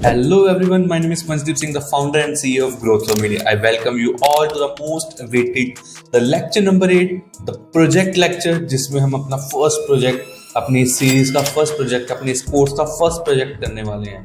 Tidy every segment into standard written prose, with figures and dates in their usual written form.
Hello everyone, my name is Manjdeep Singh, the founder and CEO of Growth Flow Media. I welcome you all to the most awaited, the lecture number 8, the project lecture, जिसमें हम अपना first project, अपनी इस series का first project, अपने इस course का first project करने वाले हैं।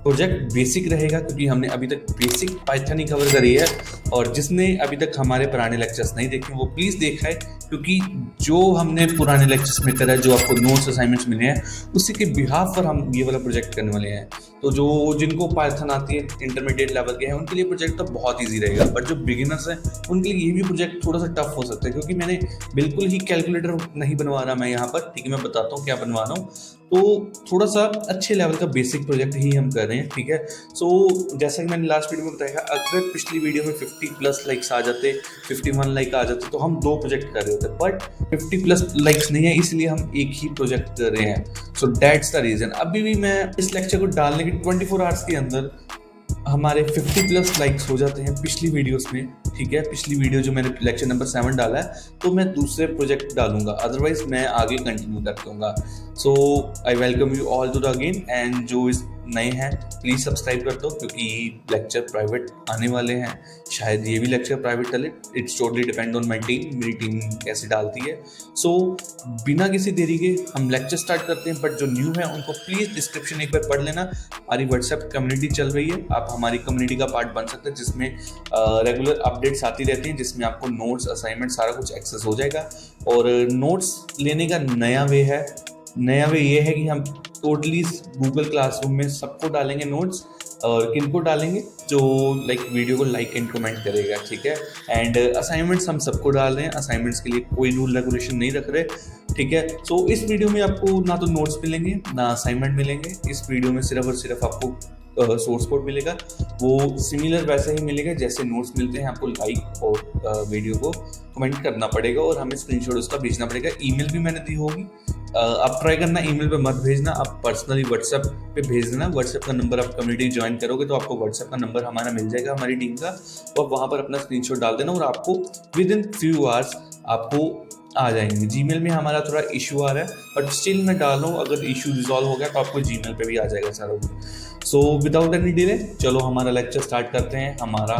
प्रोजेक्ट बेसिक रहेगा क्योंकि हमने अभी तक बेसिक पाइथन ही कवर करी है, और जिसने अभी तक हमारे पुराने लेक्चर्स नहीं देखे वो प्लीज़ देखा है, क्योंकि जो हमने पुराने लेक्चर्स में करा है, जो आपको नोट्स असाइनमेंट्स मिले हैं, उसी के बिहाफ पर हम ये वाला प्रोजेक्ट करने वाले हैं। तो जो जिनको पाइथन आती है, इंटरमीडिएट लेवल के हैं, उनके लिए प्रोजेक्ट तो बहुत ईजी रहेगा, बट जो बिगिनर्स हैं उनके लिए ये भी प्रोजेक्ट थोड़ा सा टफ हो सकता है, क्योंकि मैंने बिल्कुल ही कैलकुलेटर नहीं बनवा रहा मैं यहाँ पर। ठीक है, मैं बताता हूँ क्या बनवा रहा हूँ। तो थोड़ा सा अच्छे लेवल का बेसिक प्रोजेक्ट ही हम कर रहे हैं। ठीक है, सो जैसा कि मैंने लास्ट वीडियो में बताया, अगर पिछली वीडियो में 50+ लाइक्स आ जाते, 51 लाइक आ जाते, तो हम 2 प्रोजेक्ट कर रहे होते, बट 50+ लाइक्स नहीं है, इसलिए हम एक ही प्रोजेक्ट कर रहे हैं। So that's the reason. अभी भी मैं इस लेक्चर को डालने के 24 आवर्स के अंदर हमारे 50+ लाइक्स हो जाते हैं पिछली वीडियोस में। ठीक है, पिछली वीडियो जो मैंने लेक्चर नंबर 7 डाला है, तो मैं दूसरे प्रोजेक्ट डालूंगा, अदरवाइज मैं आगे कंटिन्यू कर दूंगा। So I welcome you all to the again, and जो इस नए हैं प्लीज़ सब्सक्राइब कर दो, क्योंकि लेक्चर प्राइवेट आने वाले हैं। शायद ये भी लेक्चर प्राइवेट चले, it's totally depend on my team, मेरी टीम कैसे डालती है। सो बिना किसी देरी के हम लेक्चर स्टार्ट करते हैं, बट जो न्यू है उनको प्लीज़ डिस्क्रिप्शन एक बार पढ़ लेना। हमारी व्हाट्सएप कम्युनिटी चल रही है, आप हमारी कम्युनिटी का पार्ट बन सकते हैं, जिसमें रेगुलर अपडेट्स आती रहती हैं, जिसमें आपको नोट्स, असाइनमेंट सारा कुछ एक्सेस हो जाएगा। और नोट्स लेने का नया वे ये है कि हम टोटली गूगल क्लासरूम में सबको डालेंगे नोट्स, और किनको डालेंगे, जो वीडियो को लाइक एंड कमेंट करेगा। ठीक है, एंड असाइनमेंट्स हम सबको डाल रहे हैं, असाइनमेंट्स के लिए कोई रूल रेगुलेशन नहीं रख रहे। ठीक है, सो इस वीडियो में आपको ना तो नोट्स मिलेंगे ना असाइनमेंट मिलेंगे। इस वीडियो में सिर्फ और सिर्फ आपको सोर्स कोड मिलेगा, वो सिमिलर वैसे ही मिलेगा जैसे नोट्स मिलते हैं। आपको लाइक और वीडियो को कमेंट करना पड़ेगा, और हमें स्क्रीनशॉट उसका भेजना पड़ेगा। ईमेल भी मैंने दी होगी, आप ट्राई करना, ईमेल पे मत भेजना, आप पर्सनली व्हाट्सएप पे भेज देना। व्हाट्सएप का नंबर, आप कम्युनिटी ज्वाइन करोगे तो आपको व्हाट्सएप का नंबर हमारा मिल जाएगा, हमारी टीम का, और वहाँ पर अपना स्क्रीनशॉट डाल देना, और आपको विद इन फ्यू आवर्स आपको आ जाएंगे। जीमेल में हमारा थोड़ा इशू आ रहा है, बट स्टिल मैं डाल रहा हूँ, अगर इशू रिजॉल्व हो गया तो आपको जीमेल पे भी आ जाएगा सारा कुछ। सो विदाउट एनी डिले चलो हमारा लेक्चर स्टार्ट करते हैं, हमारा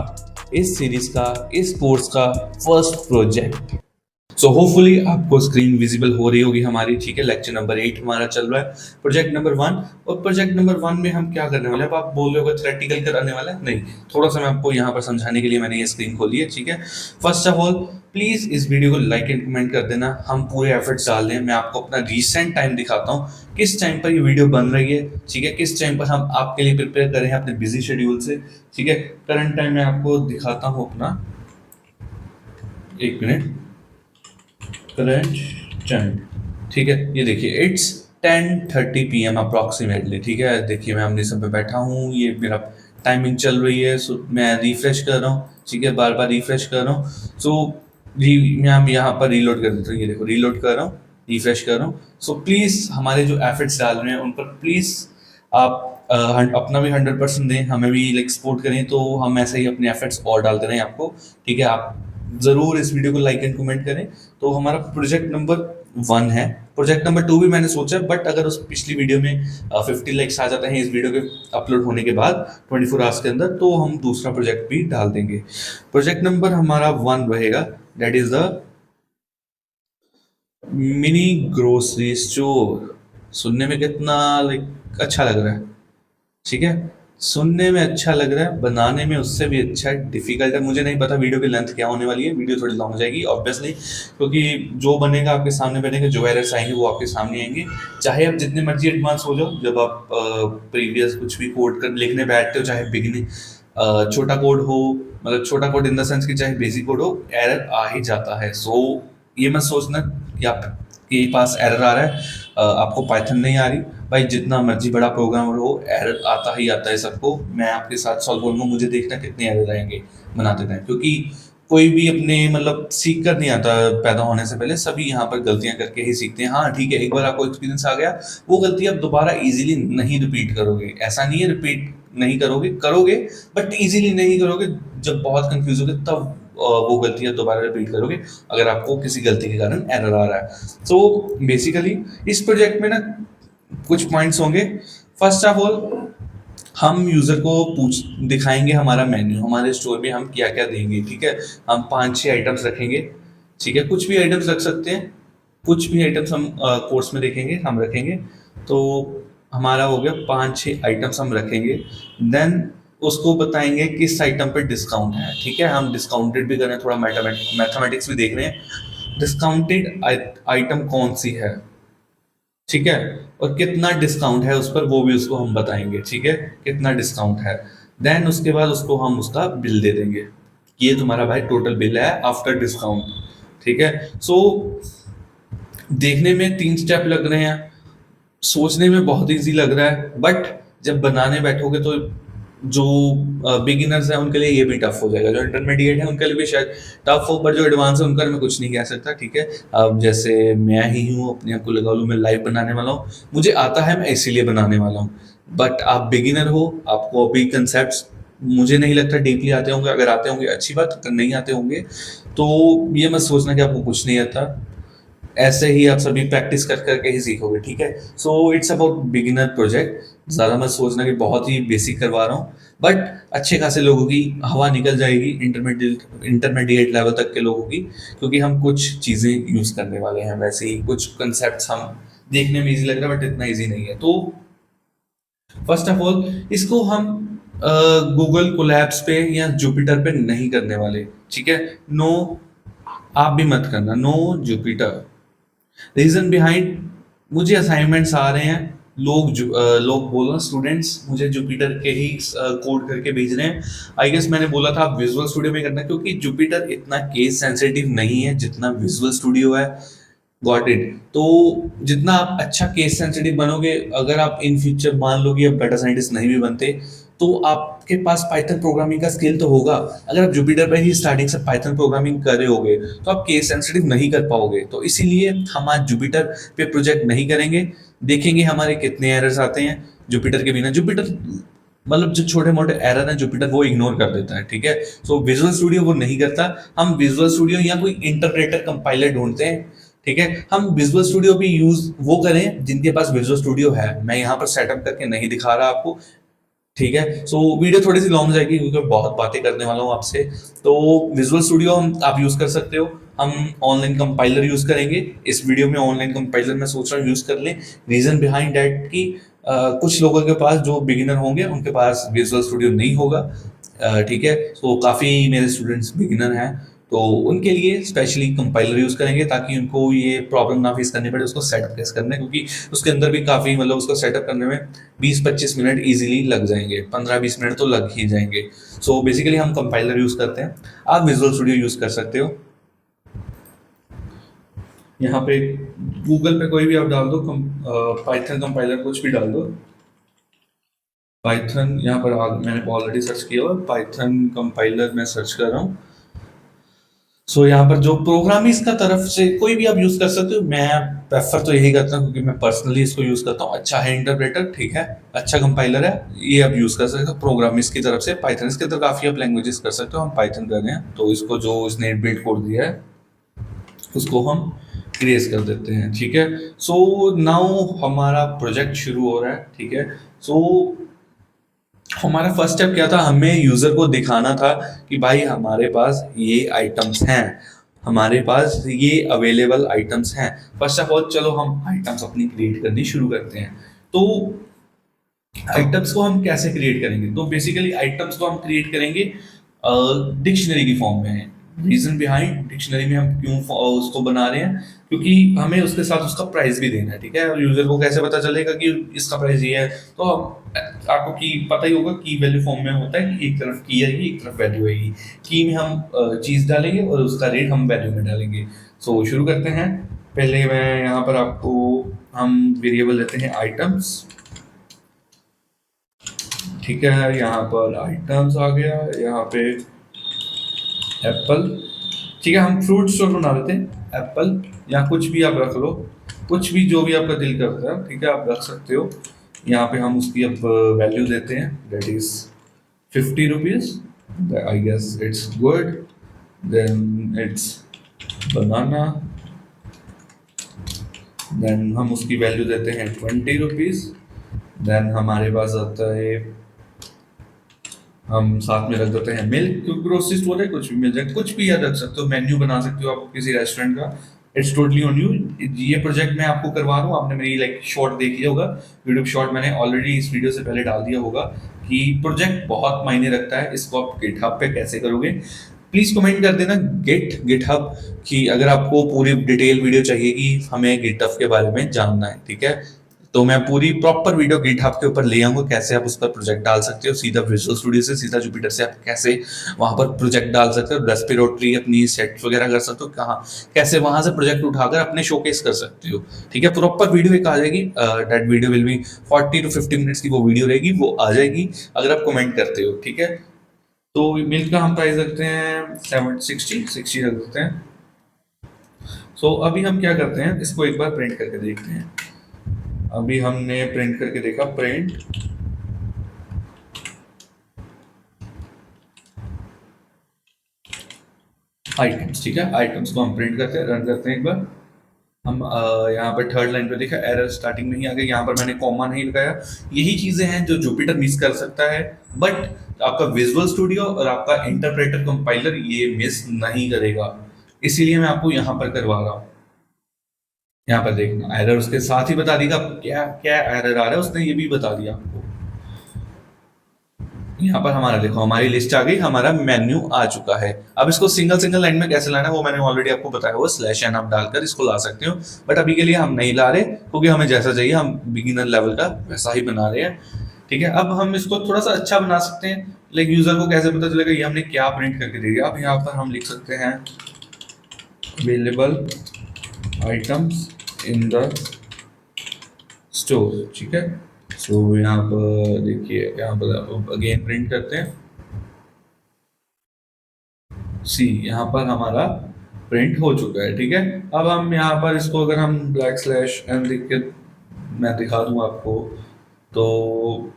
इस सीरीज का, इस कोर्स का फर्स्ट प्रोजेक्ट। सो होपफुली आपको स्क्रीन विजिबल हो रही होगी हमारी। ठीक है, लेक्चर नंबर 8 हमारा चल रहा है, प्रोजेक्ट नंबर 1। और प्रोजेक्ट नंबर 1 में हम क्या करने वाले हैं? अब आप बोल रहे हो थ्योरेटिकल कराने वाला है, नहीं, थोड़ा सा मैं आपको यहाँ पर समझाने के लिए मैंने ये स्क्रीन खोली है। ठीक है, फर्स्ट ऑफ ऑल प्लीज़ इस वीडियो को लाइक एंड कमेंट कर देना। हम पूरे एफर्ट्स डाल रहे हैं, मैं आपको अपना रिसेंट टाइम दिखाता हूँ, किस टाइम पर ये वीडियो बन रही है। ठीक है, किस टाइम पर हम आपके लिए प्रिपेयर कर रहे हैं अपने बिजी शेड्यूल से। ठीक है, करंट टाइम मैं आपको दिखाता हूँ अपना, 1 मिनट, करंट टाइम। ठीक है, ये देखिए, इट्स 10:30 PM अप्रॉक्सीमेटली। ठीक है, देखिए मैं अमृतसर पे बैठा हूँ, ये मेरा टाइमिंग चल रही है। सो मैं रिफ्रेश कर रहा हूँ। ठीक है, बार बार रिफ्रेश कर रहा हूँ। सो मैं यहाँ पर रीलोड कर देता हूँ, ये देखो रीलोड कर रहा हूँ, रिफ्रेश कर रहा हूँ। सो प्लीज़ हमारे जो एफर्ट्स डाल रहे हैं उन पर प्लीज़ आप अपना भी 100% दें, हमें भी सपोर्ट करें, तो हम ऐसे ही अपने एफर्ट्स और डालते रहें आपको। ठीक है, आप ज़रूर इस वीडियो को लाइक एंड कमेंट करें। तो हमारा प्रोजेक्ट नंबर 1 है। प्रोजेक्ट नंबर 2 भी मैंने सोचा, बट अगर उस पिछली वीडियो में 50 लाइक्स आ जाते हैं इस वीडियो के अपलोड होने के बाद 24 आवर्स के अंदर, तो हम दूसरा प्रोजेक्ट भी डाल देंगे। प्रोजेक्ट नंबर हमारा 1 रहेगा, that is the mini grocery store. सुनने में कितना अच्छा लग रहा है। ठीक है, सुनने में अच्छा लग रहा है, बनाने में उससे भी अच्छा डिफिकल्ट है। मुझे नहीं पता वीडियो की लेंथ क्या होने वाली है, वीडियो थोड़ी लॉन्ग हो जाएगी ऑब्वियसली, क्योंकि जो बनेगा आपके सामने बनेगा, जो एरर्स आएंगे वो आपके सामने आएंगे। चाहे आप जितने मर्जी एडवांस हो जाओ, जब आप प्रीवियस कुछ भी कोड कर लिखने बैठते हो, चाहे बिगिनिंग छोटा कोड हो, मतलब छोटा कोड इन द सेंस कि चाहे बेसिक कोड हो, एरर आ ही जाता है। सो ये मत सोचना कि आपके पास एरर आ रहा है, आपको पाइथन नहीं आ रही। भाई जितना मर्जी बड़ा प्रोग्रामर हो, एरर आता ही आता है सबको। मैं आपके साथ सॉल्व करूंगा, मुझे देखना कितने एरर आएंगे बनाते टाइम, क्योंकि कोई भी अपने सीख कर नहीं आता पैदा होने से पहले, सभी यहाँ पर गलतियां करके ही सीखते हैं। हाँ ठीक है, एक बार आपको एक्सपीरियंस आ गया, वो गलती आप दोबारा इजीली नहीं रिपीट करोगे। ऐसा नहीं है रिपीट नहीं करोगे, करोगे, बट इजीली नहीं करोगे। जब बहुत कंफ्यूज होगे तब वो गलतियां दोबारा रिपीट करोगे, अगर आपको किसी गलती के कारण एरर आ रहा है। तो बेसिकली इस प्रोजेक्ट में ना कुछ पॉइंट्स होंगे। फर्स्ट ऑफ ऑल, हम यूज़र को पूछ दिखाएंगे हमारा मेन्यू, हमारे स्टोर में हम क्या क्या देंगे, ठीक है। हम 5-6 आइटम्स रखेंगे, ठीक है, कुछ भी आइटम्स रख सकते हैं, कुछ भी आइटम्स हम कोर्स में देखेंगे, हम रखेंगे। तो हमारा हो गया 5-6 आइटम्स हम रखेंगे। देन उसको बताएंगे किस आइटम पे डिस्काउंट है, ठीक है। हम डिस्काउंटेड भी कर रहे हैं, थोड़ा मैथमेटिक्स भी देख रहे हैं, डिस्काउंटेड आइटम कौन सी है, ठीक है, और कितना डिस्काउंट है उस पर वो भी उसको हम बताएंगे, ठीक है, कितना डिस्काउंट है। देन उसके बाद उसको हम उसका बिल दे देंगे कि ये तुम्हारा भाई टोटल बिल है आफ्टर डिस्काउंट, ठीक है। सो देखने में 3 स्टेप लग रहे हैं, सोचने में बहुत इजी लग रहा है, बट जब बनाने बैठोगे तो जो बिगिनर्स हैं उनके लिए ये भी टफ हो जाएगा, जो इंटरमीडिएट है उनके लिए भी शायद टफ हो, पर जो एडवांस है उनका मैं कुछ नहीं कह सकता, ठीक है। अब जैसे मैं ही हूँ, अपने आप को लगा लूँ मैं लाइव बनाने वाला हूँ, मुझे आता है, मैं इसीलिए बनाने वाला हूँ। बट आप बिगिनर हो, आपको अभी कंसेप्ट मुझे नहीं लगता डीपली आते होंगे, अगर आते होंगे अच्छी बात, अगर नहीं आते होंगे तो ये मत सोचना कि आपको कुछ नहीं आता, ऐसे ही आप सभी प्रैक्टिस कर करके ही सीखोगे, ठीक है। So it's about beginner project, ज़्यादा मत सोचना कि बहुत ही बेसिक करवा रहा हूँ, बट अच्छे खासे लोगों की हवा निकल जाएगी इंटरमीडिएट लेवल तक के लोगों की, क्योंकि हम कुछ चीज़ें यूज़ करने वाले हैं, वैसे ही कुछ कंसेप्ट हम देखने में इजी लग रहा है बट इतना इजी नहीं है। तो फर्स्ट ऑफ ऑल इसको हम गूगल कोलैब्स पे या जुपिटर पे नहीं करने वाले, ठीक है। नो, आप भी मत करना, नो जुपिटर। रीजन बिहाइंड, मुझे असाइनमेंट्स आ रहे हैं, लोग बोल रहे हैं, स्टूडेंट्स मुझे जुपिटर के ही कोड करके भेज रहे हैं। आई गेस मैंने बोला था आप विजुअल स्टूडियो में करना, क्योंकि जुपिटर इतना केस सेंसिटिव नहीं है जितना विजुअल स्टूडियो है। Got it. तो जितना आप अच्छा केस सेंसिटिव बनोगे, अगर आप इन फ्यूचर मान लो कि आप डाटा साइंटिस्ट नहीं भी बनते, तो आपके पास पाइथन प्रोग्रामिंग का स्किल तो होगा। अगर आप जुपिटर पर ही स्टार्टिंग से पाइथन प्रोग्रामिंग कर रहे होगे तो आप केस सेंसिटिव नहीं कर पाओगे। तो इसीलिए हम आज जुपिटर पे प्रोजेक्ट नहीं करेंगे, देखेंगे हमारे कितने एरर्स आते हैं जुपिटर के बिना। जुपिटर मतलब जो छोटे मोटे एरर हैं जुपिटर वो इग्नोर कर देता है, ठीक है। सो विजुअल स्टूडियो वो नहीं करता। हम विजुअल स्टूडियो या कोई इंटरप्रेटर कंपाइलर ढूंढते हैं, ठीक है। हम विजुअल स्टूडियो भी यूज वो करें जिनके पास विजुअल स्टूडियो है। मैं यहाँ पर सेटअप करके नहीं दिखा रहा आपको, ठीक है। सो वीडियो थोड़ी सी लॉन्ग जाएगी क्योंकि मैं बहुत बातें करने वाला हूँ आपसे। तो विजुअल स्टूडियो हम आप यूज कर सकते हो, हम ऑनलाइन कंपाइलर यूज करेंगे। इस वीडियो में ऑनलाइन कंपाइलर मैं सोच रहा हूँ यूज कर लें। रीजन बिहाइंड दैट कि कुछ लोगों के पास जो बिगिनर होंगे उनके पास विजुअल स्टूडियो नहीं होगा, ठीक है। तो काफ़ी मेरे स्टूडेंट्स बिगिनर हैं, तो उनके लिए स्पेशली कंपाइलर यूज़ करेंगे ताकि उनको ये प्रॉब्लम ना फेस करनी पड़े उसको सेटअप कैसे करना है, क्योंकि उसके अंदर भी काफ़ी मतलब उसको सेटअप करने में 20-25 मिनट इजीली लग जाएंगे, 15-20 मिनट तो लग ही जाएंगे। सो बेसिकली हम कंपाइलर यूज़ करते हैं, आप विजुअल स्टूडियो यूज़ कर सकते हो। यहाँ पे गूगल पे कोई भी आप डाल दो, पाइथन कंपाइलर कुछ भी डाल दो, पाइथन यहाँ पर मैंने ऑलरेडी सर्च किया हुआ, पाइथन कंपाइलर मैं सर्च कर रहा हूँ। सो यहाँ पर जो प्रोग्रामिंग का तरफ से कोई भी आप यूज कर सकते हो, मैं प्रेफर तो यही करता हूँ क्योंकि मैं पर्सनली इसको यूज करता हूँ। अच्छा है इंटरप्रेटर, ठीक है, अच्छा कंपाइलर है, ये आप यूज कर सकते हो प्रोग्रामिंग की तरफ से। पाइथन इसके अंदर काफी आप लैंग्वेजेस कर सकते हो, हम पाइथन कर रहे हैं तो इसको जो इसने बिल्ड कोड दिया है उसको हम क्रिएट कर देते हैं, ठीक है। सो नाउ हमारा प्रोजेक्ट शुरू हो रहा है, ठीक है। सो हमारा फर्स्ट स्टेप क्या था, हमें यूजर को दिखाना था कि भाई हमारे पास ये आइटम्स हैं, हमारे पास ये अवेलेबल आइटम्स हैं। फर्स्ट ऑफ ऑल चलो हम आइटम्स अपनी क्रिएट करनी शुरू करते हैं। तो आइटम्स को हम कैसे क्रिएट करेंगे, तो बेसिकली आइटम्स को हम क्रिएट करेंगे डिक्शनरी की फॉर्म में। रीजन बिहाइंड डिक्शनरी में हम क्यों उसको बना रहे हैं, क्योंकि हमें उसके साथ उसका प्राइस भी देना है, ठीक है। और यूजर को कैसे पता चलेगा कि इसका प्राइस ये है, तो हम आपको की पता ही होगा की वैल्यू फॉर्म में होता है कि एक तरफ की आएगी एक तरफ वैल्यू आएगी। की में हम चीज डालेंगे और उसका रेट हम वैल्यू में डालेंगे। सो शुरू करते हैं। पहले मैं यहाँ पर आपको हम वेरिएबल लेते हैं आइटम्स, ठीक है। यहाँ पर आइटम्स आ गया, यहाँ पे एप्पल, ठीक है। हम फ्रूट स्टोर बना देते हैं एप्पल, या कुछ भी आप रख लो, कुछ भी जो भी आपका दिल करता है, ठीक है, आप रख सकते हो। यहाँ पे हम उसकी अब वैल्यू देते हैं, that is 50 rupees, I guess it's good. Then it's banana, then हम उसकी वैल्यू देते हैं 20 रुपीज। देन हमारे पास आता है हम साथ में रख देते हैं मिल्क, क्योंकि ग्रोसरी स्टोर है, कुछ भी मिल जाए, कुछ भी याद रख सकते हो, मेन्यू बना सकते हो आप किसी रेस्टोरेंट का। It's totally on you. ये प्रोजेक्ट मैं आपको करवा रहा हूँ, आपने मेरी लाइक शॉर्ट देखी होगा, यूट्यूब शॉर्ट मैंने ऑलरेडी इस वीडियो से पहले डाल दिया होगा कि प्रोजेक्ट बहुत मायने रखता है, इसको आप गिटहब पे कैसे करोगे। प्लीज कमेंट कर देना गिटहब कि अगर आपको पूरी डिटेल वीडियो चाहिए कि हमें गिटहब के बारे में जानना है, ठीक है। तो मैं पूरी प्रॉपर वीडियो गिटहब के ऊपर ले आऊंगा, कैसे आप उस पर प्रोजेक्ट डाल सकते हो, सीधा विजुअल स्टूडियो से, सीधा जुपिटर से आप कैसे वहां पर प्रोजेक्ट डाल सकते हो, रेस्पिरेटरी अपनी सेट वगैरह कर सकते हो, कहाँ कैसे वहां से प्रोजेक्ट उठाकर अपने शोकेस कर सकते हो, ठीक है। प्रॉपर वीडियो एक आ जाएगी, that video will be 40 to 50 minutes की वो वीडियो रहेगी, वो आ जाएगी अगर आप कमेंट करते हो, ठीक है। तो मिल्क का हम प्राइस रखते हैं 760 रख देते हैं। सो अभी हम क्या करते हैं, इसको एक बार प्रिंट करके देखते हैं। अभी हमने प्रिंट करके देखा, प्रिंट आइटम्स, ठीक है। आइटम्स को हम प्रिंट करते हैं, रन करते हैं एक बार। हम यहाँ पर थर्ड लाइन पे देखा एरर स्टार्टिंग में ही आ गई, यहाँ पर मैंने कॉमा नहीं लगाया। यही चीजें हैं जो जुपिटर मिस कर सकता है, बट आपका विजुअल स्टूडियो और आपका इंटरप्रेटर कंपाइलर ये मिस नहीं करेगा, इसीलिए मैं आपको यहाँ पर करवा रहा हूँ। यहाँ पर देखना एरर उसके साथ ही बता देगा क्या क्या एरर आ रहा है, उसने ये भी बता दिया आपको। यहाँ पर हमारा देखो, हमारी लिस्ट आ गई, हमारा मेन्यू आ चुका है। अब इसको सिंगल सिंगल लाइन में कैसे लाना है वो मैंने ऑलरेडी आपको बताया हुआ, स्लैश एन आप डालकर इसको ला सकते हो, बट अभी के लिए हम नहीं ला रहे, क्योंकि हमें जैसा चाहिए हम बिगिनर लेवल का वैसा ही बना रहे हैं, ठीक है। अब हम इसको थोड़ा सा अच्छा बना सकते हैं, लाइक यूजर को कैसे पता चलेगा ये हमने क्या प्रिंट करके दे दिया। अब यहाँ पर हम लिख सकते हैं available items in the store, ठीक है। सो यहाँ पर देखिए, यहाँ पर अगेन प्रिंट करते हैं, सी यहाँ पर हमारा प्रिंट हो चुका है, ठीक है। अब हम यहाँ पर इसको अगर हम ब्लैक स्लैश एन लिख के मैं दिखा दूँ आपको, तो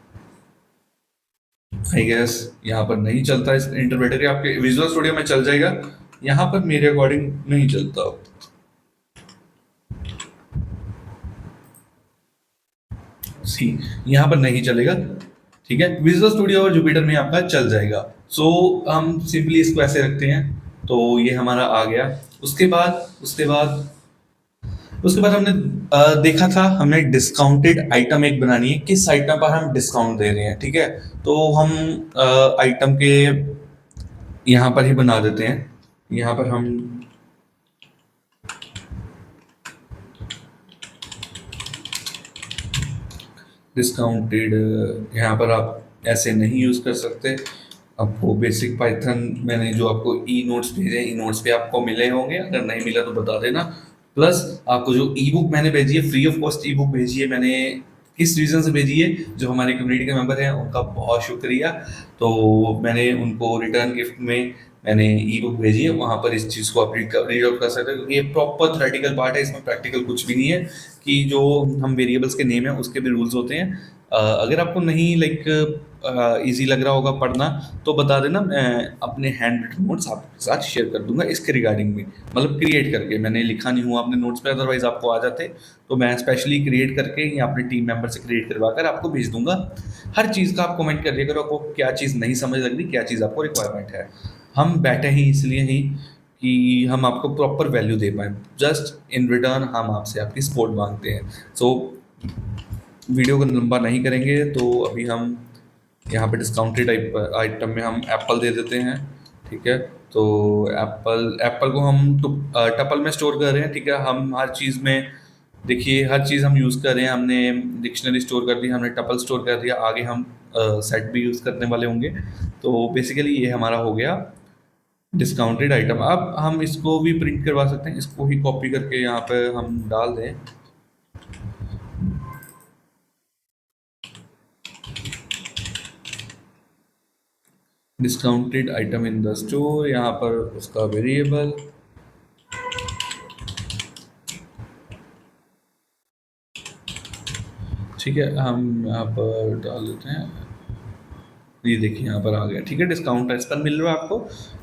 आई गेस यहाँ पर नहीं चलता इस इंटरप्रेटर के, आपके विजुअल स्टूडियो में चल जाएगा, यहाँ पर मेरे अकॉर्डिंग नहीं चलता। सी यहाँ पर नहीं चलेगा, ठीक है। विजुअल स्टूडियो और जुपिटर में आपका चल जाएगा। सो हम सिंपली इसको ऐसे रखते हैं, तो ये हमारा आ गया। उसके बाद हमने देखा था हमें डिस्काउंटेड आइटम एक बनानी है, किस आइटम पर हम डिस्काउंट दे रहे हैं, ठीक है। तो हम आइटम के यहाँ पर ही बना देते हैं, यहाँ पर हम डिस्काउंटेड, यहाँ पर आप ऐसे नहीं यूज़ कर सकते। आपको बेसिक पाइथन मैंने जो आपको ई नोट्स भेजे, ई नोट्स पे आपको मिले होंगे, अगर नहीं मिला तो बता देना। प्लस आपको जो ई बुक मैंने भेजी है, free of cost E book भेजी है मैंने, किस रीज़न से भेजी है, जो हमारे कम्युनिटी के मेंबर हैं उनका बहुत शुक्रिया। तो मैंने उनको रिटर्न गिफ्ट में मैंने ई बुक भेजी है, वहाँ पर इस चीज़ को आप रीड आउट कर सकते हैं, क्योंकि ये प्रॉपर थ्योरेटिकल पार्ट है, इसमें प्रैक्टिकल कुछ भी नहीं है। कि जो हम वेरिएबल्स के नेम है उसके भी रूल्स होते हैं। अगर आपको नहीं लाइक इजी लग रहा होगा पढ़ना, तो बता देना, मैं अपने हैंड रिटन नोट्स आपके साथ शेयर कर दूंगा इसके रिगार्डिंग में, मतलब क्रिएट करके। मैंने लिखा नहीं हुआ अपने नोट्स पे, अदरवाइज आपको आ जाते, तो मैं स्पेशली क्रिएट करके या अपने टीम मेंबर से क्रिएट करवा कर आपको भेज दूंगा। हर चीज़ का आप कमेंट करिए, अगर आपको क्या चीज़ नहीं समझ लग रही, क्या चीज़ आपको रिक्वायरमेंट है। हम बैठे ही इसलिए ही कि हम आपको प्रॉपर वैल्यू दे पाए, जस्ट इन रिटर्न हम आपसे आपकी सपोर्ट मांगते हैं। सो वीडियो को लंबा नहीं करेंगे, तो अभी हम यहाँ पे डिस्काउंटेड आइटम में हम एप्पल दे देते हैं, ठीक है। तो एप्पल को हम टपल में स्टोर कर रहे हैं, ठीक है। हम हर चीज़ में देखिए, हर चीज़ हम यूज़ कर रहे हैं, हमने डिक्शनरी स्टोर कर दी, हमने टपल स्टोर कर दिया, आगे हम सेट भी यूज़ करने वाले होंगे। तो बेसिकली ये हमारा हो गया डिस्काउंटेड आइटम। अब हम इसको भी प्रिंट करवा सकते हैं, इसको ही कॉपी करके यहाँ पे हम डाल दें। Discounted item in the store, यहाँ पर उसका वेरिएबल, ठीक है। हम यहाँ पर डाल देते हैं, ये देखिए यहाँ पर आ गया, ठीक है। डिस्काउंट इस पर मिल रहा है आपको,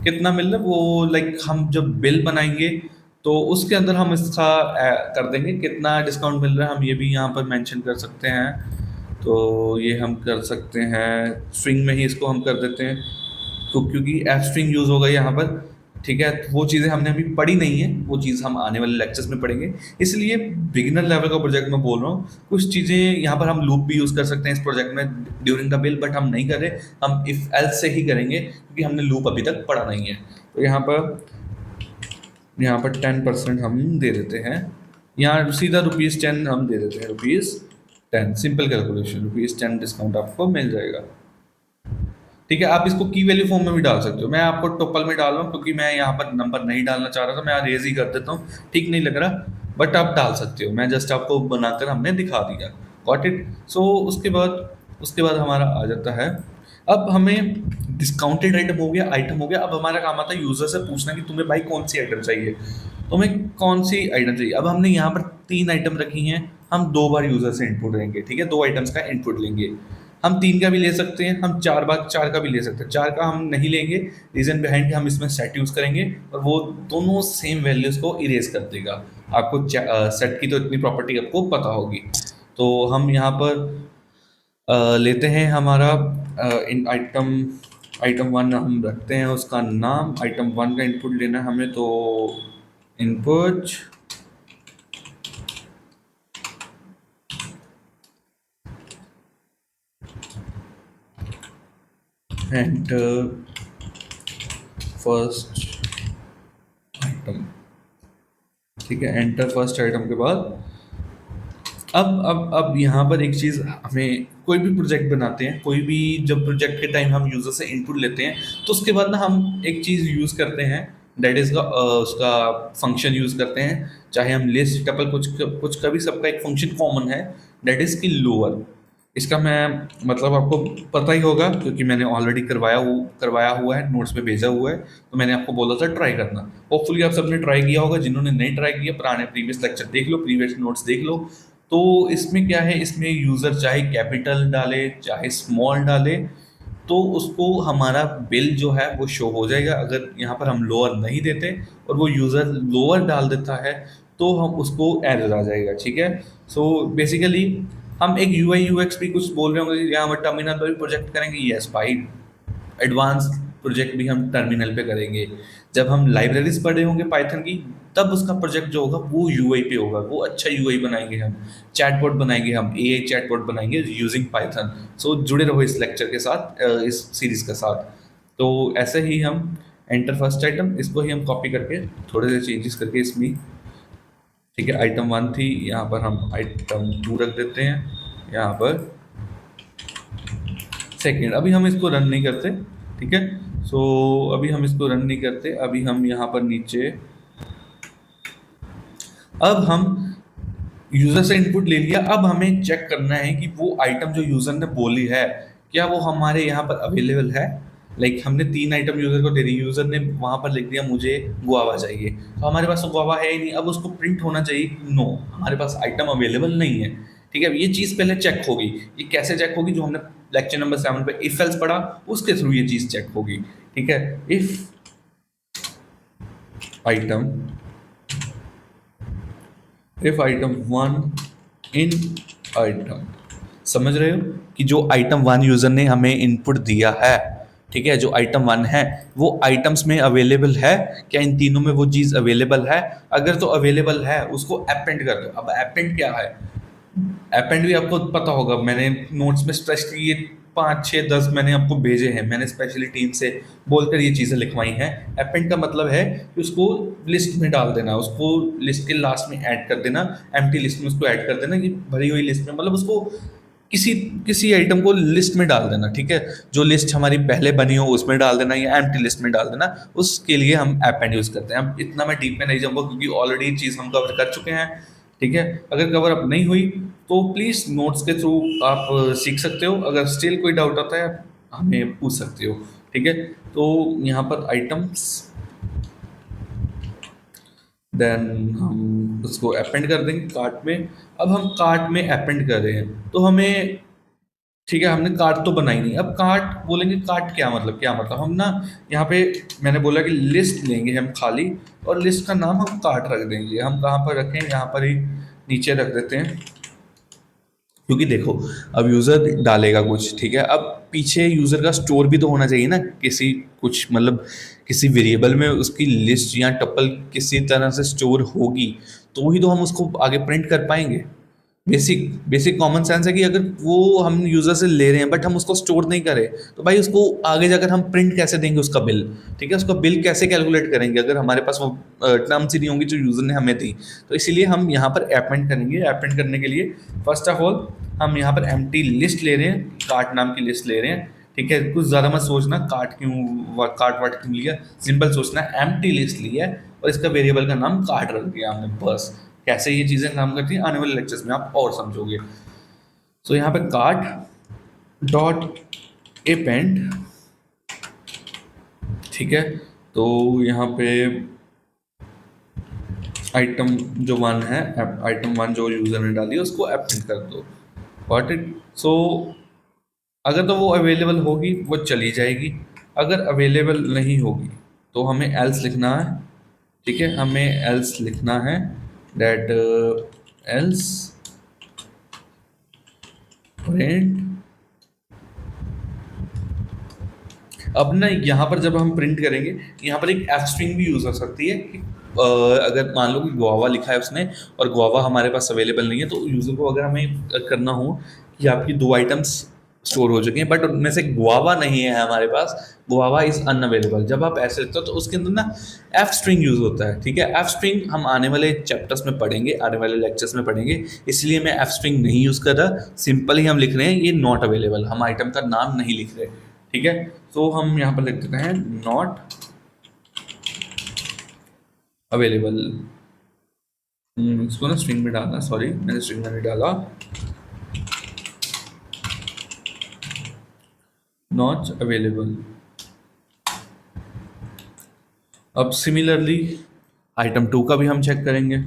कितना मिल रहा है वो लाइक हम जब बिल बनाएंगे तो उसके अंदर हम इसका कर देंगे कितना डिस्काउंट मिल रहा है, हम ये भी यहाँ पर मेंशन कर सकते हैं। तो ये हम कर सकते हैं स्ट्रिंग में ही, इसको हम कर देते हैं तो क्योंकि एफ स्ट्रिंग यूज़ होगा यहाँ पर। ठीक है, तो वो चीज़ें हमने अभी पढ़ी नहीं है, वो चीज़ हम आने वाले लेक्चर्स में पढ़ेंगे। इसलिए बिगिनर लेवल का प्रोजेक्ट मैं बोल रहा हूँ। कुछ चीज़ें यहाँ पर हम लूप भी यूज़ कर सकते हैं इस प्रोजेक्ट में ड्यूरिंग द बिल, बट हम नहीं कर रहे, हम इफ एल्स से ही करेंगे क्योंकि हमने लूप अभी तक पढ़ा नहीं है। तो यहाँ पर 10% हम दे देते हैं, यहाँ सीधा ₹10 हम दे देते हैं, ₹10, सिंपल कैलकुलेशन, ₹10 डिस्काउंट आपको मिल जाएगा। ठीक है, आप इसको की वैल्यू फॉर्म में भी डाल सकते हो, मैं आपको टोपल में डाल रहा हूँ क्योंकि मैं यहाँ पर नंबर नहीं डालना चाह रहा था, मैं रेज ही कर देता हूँ, ठीक नहीं लग रहा, बट आप डाल सकते हो, मैं जस्ट आपको बनाकर हमने दिखा दिया। Got it. सो उसके बाद हमारा आ जाता है, अब हमें डिस्काउंटेड आइटम हो गया, अब हमारा काम आता है यूजर से पूछना कि तुम्हें भाई कौन सी आइटम चाहिए, तुम्हें कौन सी आइटम चाहिए। अब हमने यहाँ पर 3 आइटम रखी हैं, हम 2 बार यूजर से इनपुट लेंगे। ठीक है, 2 आइटम्स का इनपुट लेंगे, हम 3 का भी ले सकते हैं, हम 4 का भी ले सकते हैं। 4 का हम नहीं लेंगे, रीजन बिहाइंड कि हम इसमें सेट यूज करेंगे और वो दोनों सेम वैल्यूज को इरेज कर देगा। आपको सेट की तो इतनी प्रॉपर्टी आपको पता होगी। तो हम यहाँ पर लेते हैं हमारा इन आइटम 1 हम रखते हैं उसका नाम, आइटम 1 का इनपुट लेना है हमें, तो इनपुट एंटर फर्स्ट आइटम। ठीक है, एंटर फर्स्ट आइटम के बाद अब यहाँ पर एक चीज़, हमें कोई भी प्रोजेक्ट बनाते हैं, कोई भी जब प्रोजेक्ट के टाइम हम यूज़र से इनपुट लेते हैं, तो उसके बाद ना हम एक चीज़ यूज़ करते हैं, दैट इज़ उसका फंक्शन यूज़ करते हैं। चाहे हम लिस्ट टपल कुछ का भी सबका एक फंक्शन कॉमन है, दैट इज़ की लोअर। इसका मैं मतलब आपको पता ही होगा क्योंकि मैंने ऑलरेडी करवाया हुआ है, नोट्स में भेजा हुआ है, तो मैंने आपको बोला था ट्राई करना। होपफुली आप सबने ट्राई किया होगा, जिन्होंने नहीं ट्राई किया पुराने प्रीवियस लेक्चर देख लो, प्रीवियस नोट्स देख लो। तो इसमें क्या है, इसमें यूज़र चाहे कैपिटल डाले चाहे स्मॉल डाले, तो उसको हमारा बिल जो है वो शो हो जाएगा। अगर यहाँ पर हम लोअर नहीं देते और वो यूज़र लोअर डाल देता है, तो हम उसको एरर आ जाएगा। ठीक है, सो बेसिकली हम एक यूआई यूएक्स भी कुछ बोल रहे होंगे, या हम टर्मिनल पर भी प्रोजेक्ट करेंगे, यस भाई, एडवांस प्रोजेक्ट भी हम टर्मिनल पे करेंगे। जब हम लाइब्रेरीज पढ़े होंगे पाइथन की, तब उसका प्रोजेक्ट जो होगा वो यूआई पे होगा, वो अच्छा यूआई बनाएंगे हम, चैटबॉट बनाएंगे हम, एआई चैटबॉट बनाएंगे यूजिंग पाइथन। सो जुड़े रहो इस लेक्चर के साथ, इस सीरीज के साथ। तो ऐसे ही हम एंटर फर्स्ट आइटम, इसको ही हम कॉपी करके थोड़े से चेंजेस करके इसमें, ठीक है, आइटम 1 थी, यहाँ पर हम आइटम 2 रख देते हैं, यहाँ पर सेकेंड। अभी हम इसको रन नहीं करते। ठीक है, सो अभी हम इसको रन नहीं करते, अभी हम यहाँ पर नीचे, अब हम यूजर से इनपुट ले लिया, अब हमें चेक करना है कि वो आइटम जो यूजर ने बोली है, क्या वो हमारे यहाँ पर अवेलेबल है। लाइक हमने 3 आइटम यूजर को दे दी, यूजर ने वहां पर लिख दिया मुझे गुआवा चाहिए, तो हमारे पास तो गुआवा है ही नहीं, अब उसको प्रिंट होना चाहिए नो, हमारे पास आइटम अवेलेबल नहीं है। ठीक है, ये चीज़ पहले चेक होगी। ये कैसे चेक होगी, जो हमने लेक्चर नंबर 7 पे इफ एल्स पढ़ा, उसके थ्रू ये चीज़ चेक होगी। ठीक है, if item item 1 in item, समझ रहे हो कि जो आइटम 1 यूजर ने हमें इनपुट दिया है, ठीक है, जो आइटम 1 है वो आइटम्स में अवेलेबल है क्या, इन तीनों में वो चीज़ अवेलेबल है। अगर तो अवेलेबल है उसको अपेंड कर दो। अब अपेंड क्या है, अपेंड भी आपको पता होगा, मैंने नोट्स में स्पेशली ये 5 6 10 मैंने आपको भेजे हैं, मैंने स्पेशली टीम से बोलकर ये चीज़ें लिखवाई हैं। अपेंड का मतलब है कि उसको लिस्ट में डाल देना, उसको लिस्ट के लास्ट में ऐड कर देना, एम्प्टी लिस्ट में उसको ऐड कर देना, कि भरी हुई लिस्ट में, मतलब उसको किसी किसी आइटम को लिस्ट में डाल देना। ठीक है, जो लिस्ट हमारी पहले बनी हो उसमें डाल देना, या एम्प्टी लिस्ट में डाल देना, उसके लिए हम अपेंड यूज़ करते हैं। अब इतना मैं डीप में नहीं जाऊँगा क्योंकि ऑलरेडी ये चीज़ हम कवर कर चुके हैं। ठीक है, अगर कवर अप नहीं हुई तो प्लीज़ नोट्स के थ्रू आप सीख सकते हो, अगर स्टिल कोई डाउट आता है आप हमें पूछ सकते हो। ठीक है, तो यहाँ पर आइटम्स, देन हम उसको अपेंड कर देंगे कार्ट में। अब हम कार्ट में अपेंड कर रहे हैं तो हमें, ठीक है, हमने कार्ट तो बनाई नहीं, अब कार्ट बोलेंगे, कार्ट क्या मतलब हम ना, यहाँ पे मैंने बोला कि लिस्ट लेंगे हम खाली, और लिस्ट का नाम हम कार्ट रख देंगे। हम कहाँ पर रखें, यहाँ पर ही नीचे रख देते हैं, क्योंकि देखो, अब यूज़र डालेगा कुछ, ठीक है, अब पीछे यूज़र का स्टोर भी तो होना चाहिए ना, किसी कुछ मतलब किसी वेरिएबल में उसकी लिस्ट या टपल किसी तरह से स्टोर होगी, तो ही तो हम उसको आगे प्रिंट कर पाएंगे। बेसिक बेसिक कॉमन सेंस है कि अगर वो हम यूज़र से ले रहे हैं बट हम उसको स्टोर नहीं करें, तो भाई उसको आगे जाकर हम प्रिंट कैसे देंगे उसका बिल? ठीक है, उसका बिल कैसे कैलकुलेट करेंगे अगर हमारे पास वो टर्म्स ही नहीं होंगी जो यूज़र ने हमें दी? तो इसीलिए हम यहाँ पर अपेंड करेंगे। अपेंड करने के लिए फर्स्ट ऑफ ऑल हम यहाँ पर एम्प्टी लिस्ट ले रहे हैं, कार्ट नाम की लिस्ट ले रहे हैं। ठीक है, कुछ ज़्यादा मत सोचना कार्ट क्यों, कार्ट वाट क्यों लिया, सिंपल सोचना एम्प्टी लिस्ट लिया है और इसका वेरिएबल का नाम कार्ट रख दिया हमने, बस। कैसे ये चीज़ें काम करती हैं आने वाले लेक्चर्स में आप और समझोगे। सो यहाँ पे कार्ट डॉट अपेंड, ठीक है, तो यहाँ पे आइटम जो वन है, आइटम वन जो यूज़र ने डाली है उसको अपेंड कर दो। Got it. सो अगर तो वो अवेलेबल होगी वो चली जाएगी, अगर अवेलेबल नहीं होगी तो हमें एल्स लिखना है। ठीक है, हमें एल्स लिखना है डेट एल्स प्रिंट। अब ना यहाँ पर जब हम प्रिंट करेंगे, यहाँ पर एक एफ स्ट्रिंग भी यूज़ हो सकती है कि अगर मान लो कि गुआवा लिखा है उसने और गुआवा हमारे पास अवेलेबल नहीं है, तो यूज़र को अगर हमें करना हो कि आपकी दो आइटम्स स्टोर हो चुके हैं बट उनमें से गुआवा नहीं है हमारे पास, गुआवा इज़ अनअवेलेबल, जब आप ऐसे लिखते हो तो उसके अंदर ना एफ स्ट्रिंग यूज़ होता है। ठीक है, एफ स्ट्रिंग हम आने वाले चैप्टर्स में पढ़ेंगे, आने वाले लेक्चर्स में पढ़ेंगे, इसलिए मैं एफ स्ट्रिंग नहीं यूज़ कर रहा, सिंपल ही हम लिख रहे हैं ये नॉट अवेलेबल, हम आइटम का नाम नहीं लिख रहे। ठीक है, तो हम यहाँ पर लिख देते हैं नॉट अवेलेबल। इसको ना स्ट्रिंग में डालना, सॉरी मैंने स्ट्रिंग में नहीं डाला, नॉट अवेलेबल। अब सिमिलरली आइटम 2 का भी हम चेक करेंगे।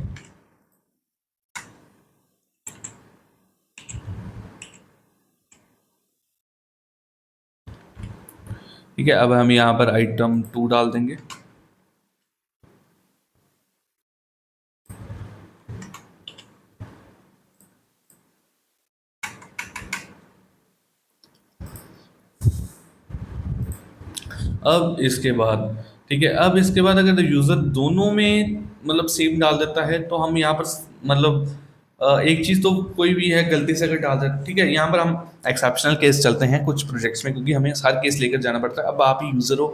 ठीक है, अब हम यहाँ पर आइटम 2 डाल देंगे। अब इसके बाद, ठीक है, अब इसके बाद अगर यूज़र दोनों में मतलब सेम डाल देता है तो हम यहाँ पर मतलब एक चीज़ तो कोई भी है गलती से अगर डाल देता, ठीक है, यहाँ पर हम एक्सेप्शनल केस चलते हैं कुछ प्रोजेक्ट्स में क्योंकि हमें हर केस लेकर जाना पड़ता है। अब आप यूज़र हो,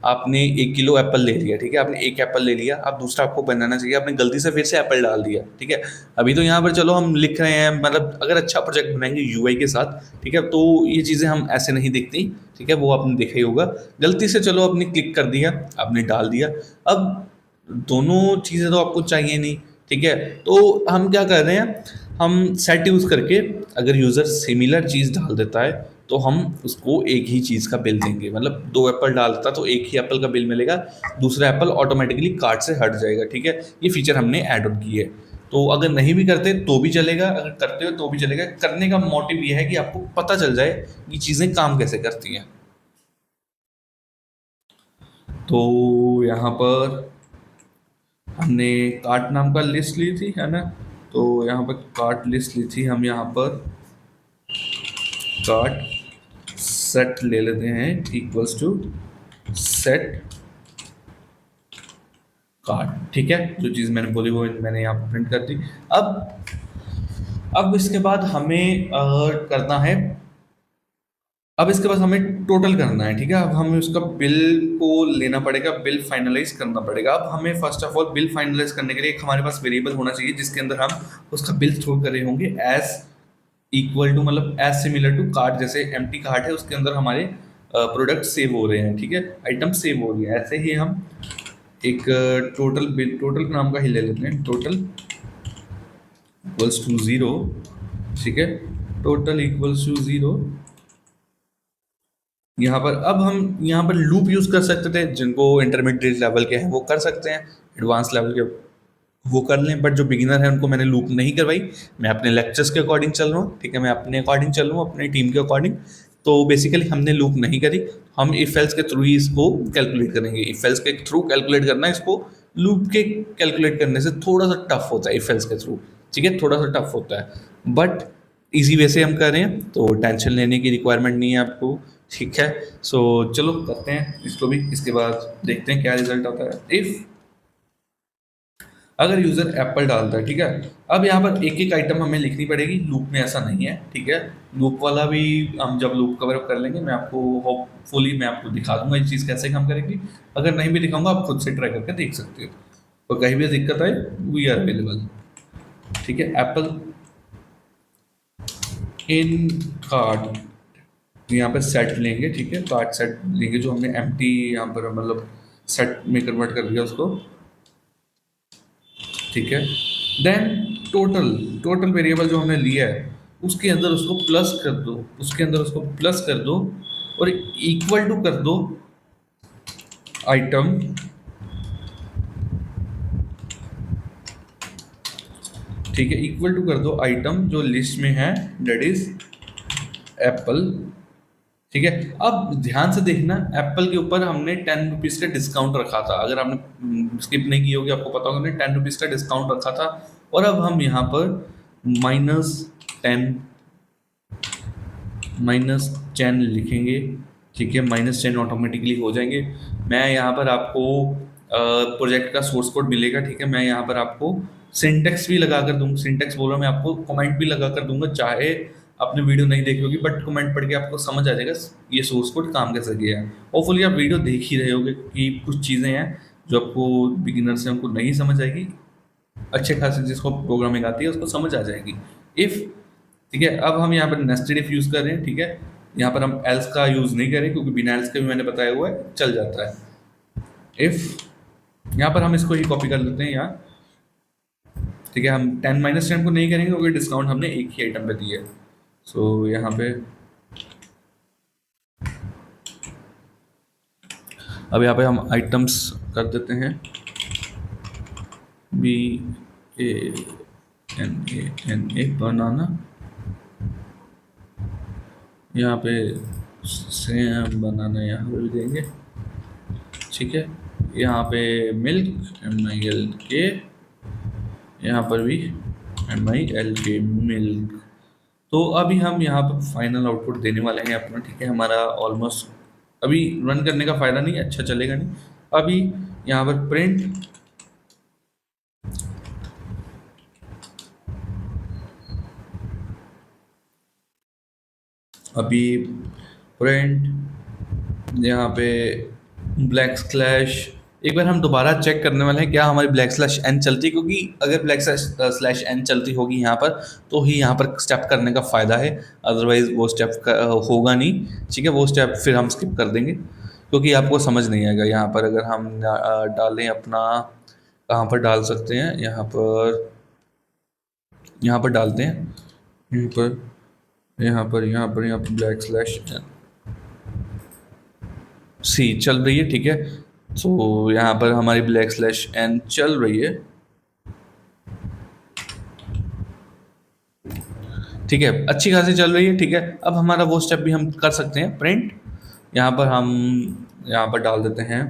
आपने 1 किलो एप्पल ले लिया, ठीक है, आपने एक एप्पल ले लिया, अब दूसरा आपको बनाना चाहिए, आपने गलती से फिर से एप्पल डाल दिया। ठीक है, अभी तो यहाँ पर चलो हम लिख रहे हैं, मतलब अगर अच्छा प्रोजेक्ट बनाएंगे यूआई के साथ, ठीक है, तो ये चीज़ें हम ऐसे नहीं दिखती। ठीक है, वो आपने देखा ही होगा, गलती से चलो आपने क्लिक कर दिया, आपने डाल दिया, अब दोनों चीज़ें तो आपको चाहिए नहीं। ठीक है, तो हम क्या कर रहे हैं, हम सेट यूज़ करके अगर यूज़र सिमिलर चीज़ डाल देता है तो हम उसको एक ही चीज़ का बिल देंगे, मतलब 2 एप्पल डालता तो एक ही एप्पल का बिल मिलेगा, दूसरा एप्पल ऑटोमेटिकली कार्ट से हट जाएगा। ठीक है, ये फीचर हमने ऐड ऑन की है। तो अगर नहीं भी करते तो भी चलेगा, अगर करते हो तो भी चलेगा। करने का मोटिव ये है कि आपको पता चल जाए कि चीज़ें काम कैसे करती हैं। तो यहाँ पर हमने कार्ट नाम का लिस्ट ली थी, है ना, तो यहाँ पर कार्ट लिस्ट ली थी, हम यहाँ पर कार्ट सेट ले लेते हैं इक्वल्स टू सेट कार्ट। ठीक है, जो चीज़ मैंने बोली वो मैंने यहाँ पर प्रिंट कर दी। अब इसके बाद हमें करना है, अब इसके बाद हमें टोटल करना है। ठीक है, अब हमें उसका बिल को लेना पड़ेगा, बिल फाइनलाइज करना पड़ेगा। अब हमें first of all bill finalise करने के लिए एक हमारे पास वेरिएबल होना चाहिए जिसके अंदर हम उसका बिल थ्रो कर रहे होंगे एज इक्वल टू, मतलब एज सिमिलर टू कार्ट, जैसे एम्प्टी कार्ट है उसके अंदर हमारे प्रोडक्ट सेव हो रहे हैं। ठीक है, आइटम सेव हो रही है, ऐसे ही हम एक टोटल बिल, टोटल नाम का ही ले लेते हैं, टोटल इक्वल्स टू 0। ठीक है, टोटल इक्वल्स टू 0। यहाँ पर अब हम यहाँ पर लूप यूज़ कर सकते थे, जिनको इंटरमीडिएट लेवल के हैं वो कर सकते हैं, एडवांस लेवल के वो कर लें, बट जो बिगिनर है उनको मैंने लूप नहीं करवाई। मैं अपने लेक्चर्स के अकॉर्डिंग चल रहा हूँ, ठीक है, मैं अपने अकॉर्डिंग चल रहा हूँ, अपनी टीम के अकॉर्डिंग। तो बेसिकली हमने लूप नहीं करी, हम इफ एल्स के थ्रू ही इसको कैलकुलेट करेंगे। इफ एल्स के थ्रू कैलकुलेट करना है इसको, लूप के कैलकुलेट करने से थोड़ा सा टफ होता है इफ एल्स के थ्रू। ठीक है, थोड़ा सा टफ होता है, बट इजी वे से हम कर रहे हैं, तो टेंशन लेने की रिक्वायरमेंट नहीं है आपको, ठीक है। सो चलो करते हैं इसको भी, इसके बाद देखते हैं क्या रिजल्ट आता है। इफ अगर यूजर एप्पल डालता है, ठीक है, अब यहाँ पर एक एक आइटम हमें लिखनी पड़ेगी, लूप में ऐसा नहीं है, ठीक है। लूप वाला भी हम जब लूप कवर अप कर लेंगे, मैं आपको होपफुली मैं आपको दिखा दूंगा ये चीज़ कैसे काम करेगी। अगर नहीं भी दिखाऊंगा आप खुद से ट्राई करके देख सकते हो, तो कहीं भी दिक्कत आए वी आर अवेलेबल, ठीक है। एप्पल इन कार्ड, यहाँ पे सेट लेंगे, ठीक है, कार्ड सेट लेंगे जो हमने एम्प्टी यहाँ पर मतलब सेट में कन्वर्ट कर दिया उसको, ठीक है। देन टोटल टोटल वेरिएबल जो हमने लिया है उसके अंदर उसको प्लस कर दो, उसके अंदर उसको प्लस कर दो और इक्वल टू कर दो आइटम, ठीक है, इक्वल टू कर दो आइटम जो लिस्ट में है, डेट इज एप्पल, ठीक है। अब ध्यान से देखना, एप्पल के ऊपर हमने 10 रुपीज़ का डिस्काउंट रखा था, अगर आपने स्किप नहीं की होगी आपको पता होगा, हमने 10 रुपीज़ का डिस्काउंट रखा था। और अब हम यहाँ पर -10 -10 लिखेंगे, ठीक है, -10 ऑटोमेटिकली हो जाएंगे। मैं यहाँ पर आपको प्रोजेक्ट का सोर्स कोड मिलेगा, ठीक है, मैं यहाँ पर आपको सिंटेक्स भी लगा कर दूंगा, सिंटेक्स बोलो, मैं आपको कमेंट भी लगा कर दूंगा, चाहे आपने वीडियो नहीं देखी होगी बट कमेंट पढ़ के आपको समझ आ जाएगा ये सोर्स कोड काम कैसे किया है। होपफुली आप वीडियो देख ही रहे होगे कि कुछ चीज़ें हैं जो आपको बिगिनर से हमको नहीं समझ आएगी, अच्छे खासे जिसको प्रोग्रामिंग आती है उसको समझ आ जाएगी। इफ़, ठीक है, अब हम यहाँ पर नेस्टेड इफ यूज़ कर रहे हैं, ठीक है, यहाँ पर हम एल्स का यूज़ नहीं करें क्योंकि बिना एल्स के भी मैंने बताया हुआ है चल जाता है। इफ़ यहाँ पर हम इसको ही कॉपी कर लेते हैं यहाँ, ठीक है, हम 10 - 10 को नहीं करेंगे क्योंकि डिस्काउंट हमने एक ही आइटम पे दिया है। सो यहाँ पे अब यहाँ पे हम आइटम्स कर देते हैं BANANA बनाना, यहाँ पे सेम बनाना यहाँ पे भी देंगे, ठीक है। यहाँ पे मिल्क MILK, यहाँ पर भी MILK मिल्क। तो अभी हम यहाँ पर फाइनल आउटपुट देने वाले हैं अपना, ठीक है, हमारा ऑलमोस्ट अभी रन करने का फ़ायदा नहीं, अच्छा चलेगा नहीं। अभी यहाँ पर प्रिंट अभी प्रिंट यहाँ पे ब्लैक स्लैश, एक बार हम दोबारा चेक करने वाले हैं क्या हमारी ब्लैक स्लैश एन चलती है, क्योंकि अगर ब्लैक स्लैश एन चलती होगी यहाँ पर तो ही यहाँ पर स्टेप करने का फ़ायदा है, अदरवाइज वो स्टेप होगा नहीं, ठीक है, वो स्टेप फिर हम स्किप कर देंगे क्योंकि आपको समझ नहीं आएगा। यहाँ पर अगर हम डालें अपना, कहाँ पर डाल सकते हैं, यहाँ पर डालते हैं, यहाँ पर ब्लैक स्लैश सी चल रही है, ठीक है। तो यहाँ पर हमारी ब्लैक स्लैश एन चल रही है, ठीक है, अच्छी खासी चल रही है, ठीक है। अब हमारा वो स्टेप भी हम कर सकते हैं, प्रिंट, यहाँ पर हम यहाँ पर डाल देते हैं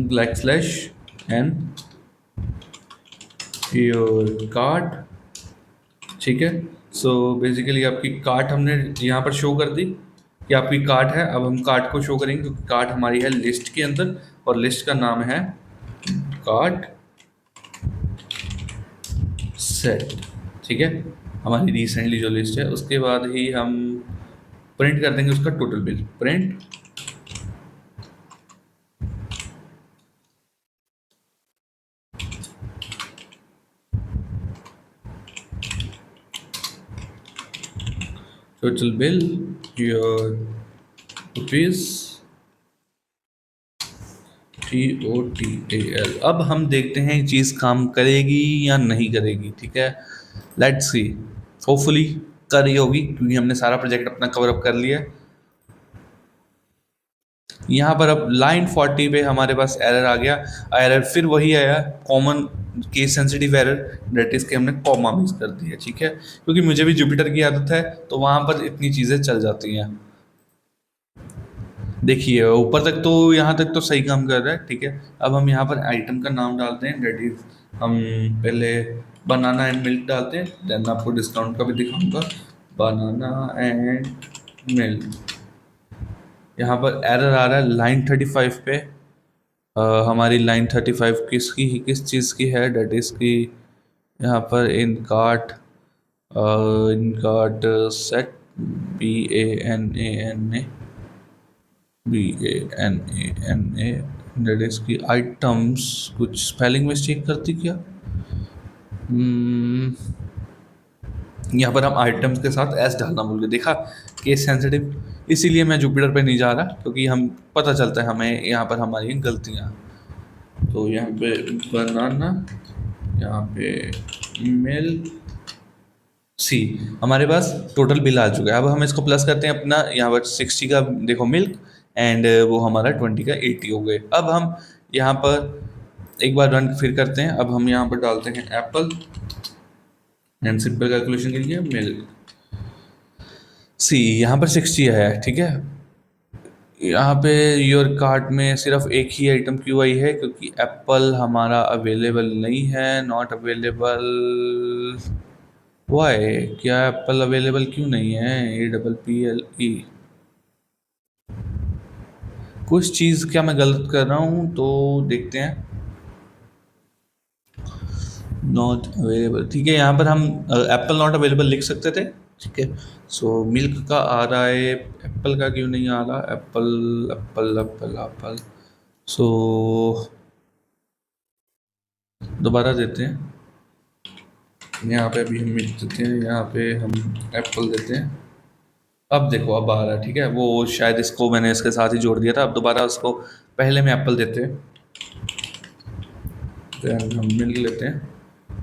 black slash N your cart, ठीक है। सो बेसिकली आपकी कार्ट हमने यहाँ पर शो कर दी कि आपकी कार्ट है। अब हम कार्ट को शो करेंगे क्योंकि कार्ट हमारी है लिस्ट के अंदर और लिस्ट का नाम है कार्ट सेट, ठीक है, हमारी रिसेंटली जो लिस्ट है। उसके बाद ही हम प्रिंट कर देंगे उसका total bill, print total bill your rupees TOTAL। अब हम देखते हैं चीज़ काम करेगी या नहीं करेगी, ठीक है, लेट्स सी, होपफुली कर रही होगी क्योंकि हमने सारा प्रोजेक्ट अपना कवर अप कर लिया है। यहाँ पर अब लाइन 40 पे हमारे पास एरर आ गया, एरर फिर वही आया, common case sensitive error, date is के हमने कॉमा मिस कर दिया, ठीक है, क्योंकि मुझे भी जुपिटर की आदत है तो वहाँ पर इतनी चीज़ें चल जाती हैं। देखिए ऊपर तक तो यहाँ तक तो सही काम कर रहा है, ठीक है। अब हम यहाँ पर आइटम का नाम डालते हैं, डेट इज हम पहले बनाना एंड मिल्क डालते हैं, देन आपको डिस्काउंट का भी दिखाऊंगा, बनाना एंड मिल्क। यहाँ पर एरर आ रहा है लाइन 35 पे। हमारी लाइन 35 किस चीज़ की है, डेट इज की यहाँ पर in cart set BANANA date is की आइटम्स, कुछ स्पेलिंग मिस्टेक करती क्या। Hmm, यहाँ पर हम आइटम्स के साथ एस डालना भूल गए, देखा केस सेंसिटिव, इसीलिए मैं जुपिटर पे नहीं जा रहा, क्योंकि हम पता चलता है हमें यहाँ पर हमारी गलतियाँ। तो यहाँ पे बनाना, यहाँ पे मिल्क सी, हमारे पास टोटल बिल आ चुका है। अब हम इसको प्लस करते हैं अपना, यहाँ पर 60 का देखो मिल्क, एंड वो हमारा 20 का 80 हो गए। अब हम यहाँ पर एक बार रन फिर करते हैं। अब हम यहाँ पर डालते हैं एप्पल एंड सिंपल कैलकुलेशन के लिए मिल्क सी, यहाँ पर 60 है, ठीक है। यहाँ पे योर कार्ट में सिर्फ एक ही आइटम क्यों आई है, क्योंकि एप्पल हमारा अवेलेबल नहीं है, नॉट अवेलेबल। वाई, क्या एप्पल अवेलेबल क्यों नहीं है, APPLE। कुछ चीज़ क्या मैं गलत कर रहा हूँ, तो देखते हैं। नॉट अवेलेबल, ठीक है। यहाँ पर हम एप्पल नॉट अवेलेबल लिख सकते थे, ठीक है। सो मिल्क का आ रहा है, एप्पल का क्यों नहीं आ रहा, एप्पल एप्पल एप्पल एप्पल। सो दोबारा देते हैं, यहाँ पे अभी हम मिल्क देते हैं, यहाँ पे हम एप्पल देते हैं। अब देखो अब आ रहा है, ठीक है। वो शायद इसको मैंने इसके साथ ही जोड़ दिया था। अब दोबारा उसको पहले में एप्पल देते हैं, then हम मिल्क लेते हैं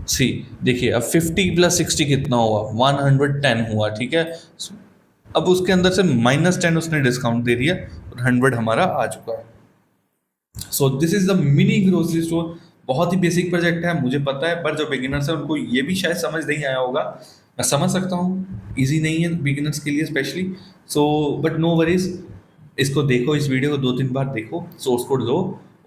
सी। देखिए अब 50 प्लस 60 कितना हुआ, 110 हुआ, ठीक है। अब उसके अंदर से -10 उसने डिस्काउंट दे दिया और 100 हमारा आ चुका है। So this is the mini grocery store. बहुत ही बेसिक प्रोजेक्ट है मुझे पता है, पर जो बिगिनर्स है उनको ये भी शायद समझ नहीं आया होगा, मैं समझ सकता हूँ, इजी नहीं है बिगिनर्स के लिए specially. So but no worries, इसको देखो, इस वीडियो को 2-3 बार देखो, सोर्स कोड लो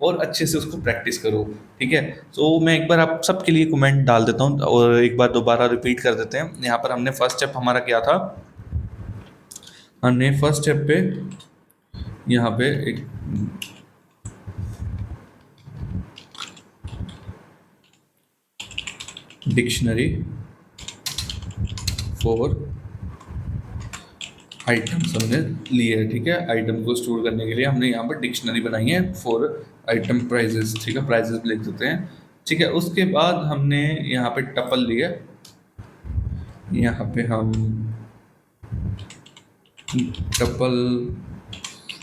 और अच्छे से उसको प्रैक्टिस करो, ठीक है। तो मैं एक बार आप सबके लिए कमेंट डाल देता हूँ और एक बार दोबारा रिपीट कर देते हैं। यहाँ पर हमने फर्स्ट स्टेप हमारा क्या था, हमने फर्स्ट स्टेप पे यहाँ पे एक डिक्शनरी फॉर आइटम्स हमने लिए है, ठीक है। आइटम को स्टोर करने के लिए हमने यहाँ पर डिक्शनरी बनाई है फॉर आइटम प्राइजेस, ठीक है। प्राइजेस भी लिख देते हैं, ठीक है। उसके बाद हमने यहाँ पे टपल लिया, यहाँ पे हम टपल